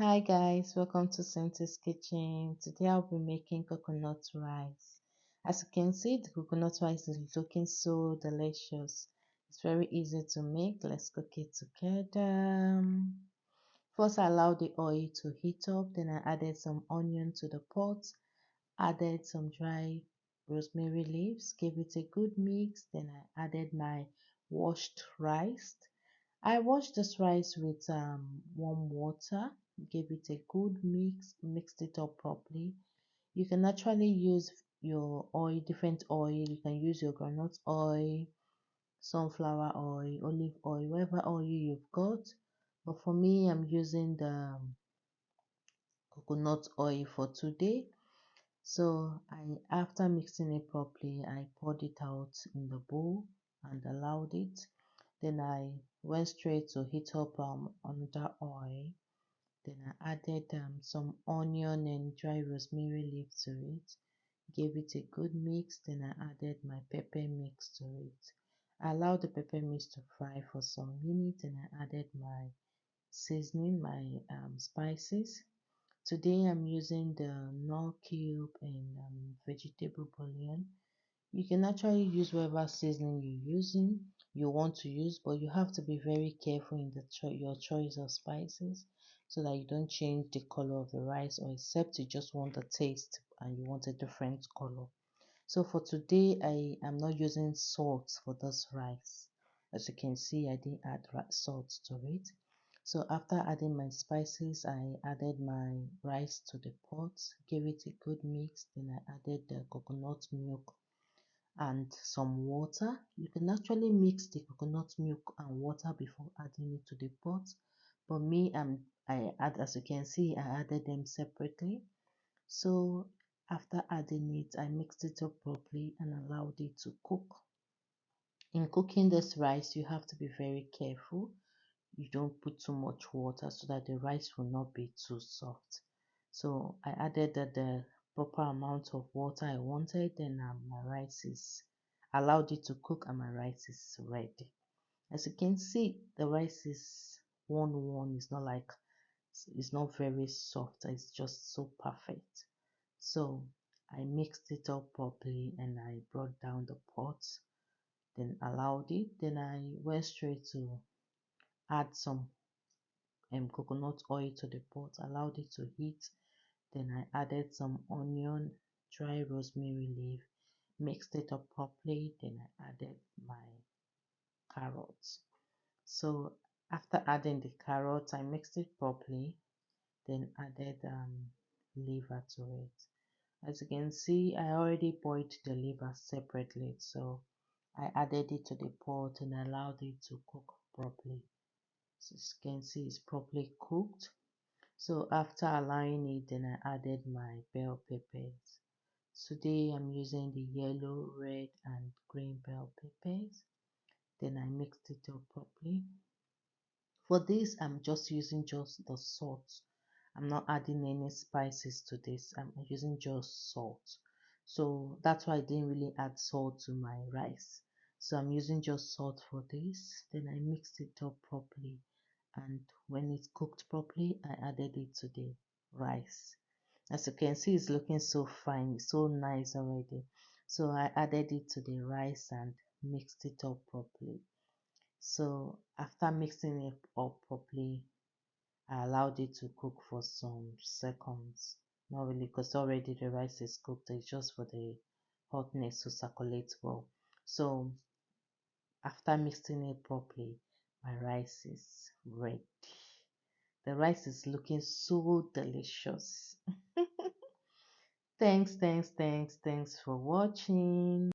Hi guys, welcome to Santa's Kitchen. Today I'll be making coconut rice. As you can see, the coconut rice is looking so delicious. It's very easy to make. Let's cook it together. First, I allowed the oil to heat up. Then I added some onion to the pot. Added some dry rosemary leaves. Gave it a good mix. Then I added my washed rice. I washed this rice with warm water, gave it a good mix, mixed it up properly. You can actually use your oil, different oil. You can use your groundnut oil, sunflower oil, olive oil, whatever oil you've got. But for me, I'm using the coconut oil for today. So after mixing it properly, I poured it out in the bowl and allowed it. Then I went straight to heat up another oil. Then I added some onion and dry rosemary leaf to it. Gave it a good mix. Then I added my pepper mix to it. I allowed the pepper mix to fry for some minutes and I added my seasoning, my spices. Today I'm using the Knorr cube and vegetable bouillon. You can actually use whatever seasoning you want to use, but you have to be very careful in your choice of spices so that you don't change the color of the rice, or except you just want the taste and you want a different color. So for today, I am not using salt for this rice. As you can see, I didn't add salt to it. So after adding my spices, I added my rice to the pot, gave it a good mix, then I added the coconut milk and some water. You can actually mix the coconut milk and water before adding it to the pot. But me, as you can see, I added them separately. So after adding it, I mixed it up properly and allowed it to cook. In cooking this rice, you have to be very careful. You don't put too much water so that the rice will not be too soft. So I added the proper amount of water I wanted, then my rice is allowed it to cook and my rice is ready. As you can see, the rice is one. It's not very soft. It's just so perfect. So I mixed it up properly and I brought down the pot, then allowed it. Then I went straight to add some coconut oil to the pot, allowed it to heat. Then I added some onion, dry rosemary leaf, mixed it up properly. Then I added my carrots. So after adding the carrots, I mixed it properly. Then added liver to it. As you can see, I already boiled the liver separately, so I added it to the pot and allowed it to cook properly. So as you can see, it's properly cooked. So after allowing it, then I added my bell peppers. Today I'm using the yellow, red and green bell peppers. Then I mixed it up properly. For this, I'm just using just the salt. I'm not adding any spices to this. I'm using just salt. So that's why I didn't really add salt to my rice. So I'm using just salt for this. Then I mixed it up properly. And when it's cooked properly, I added it to the rice. As you can see, it's looking so fine, so nice already. So I added it to the rice and mixed it up properly. So after mixing it up properly, I allowed it to cook for some seconds. Not really, because already the rice is cooked. It's just for the hotness to circulate well. So after mixing it properly, my rice is ready. The rice is looking so delicious. Thanks for watching.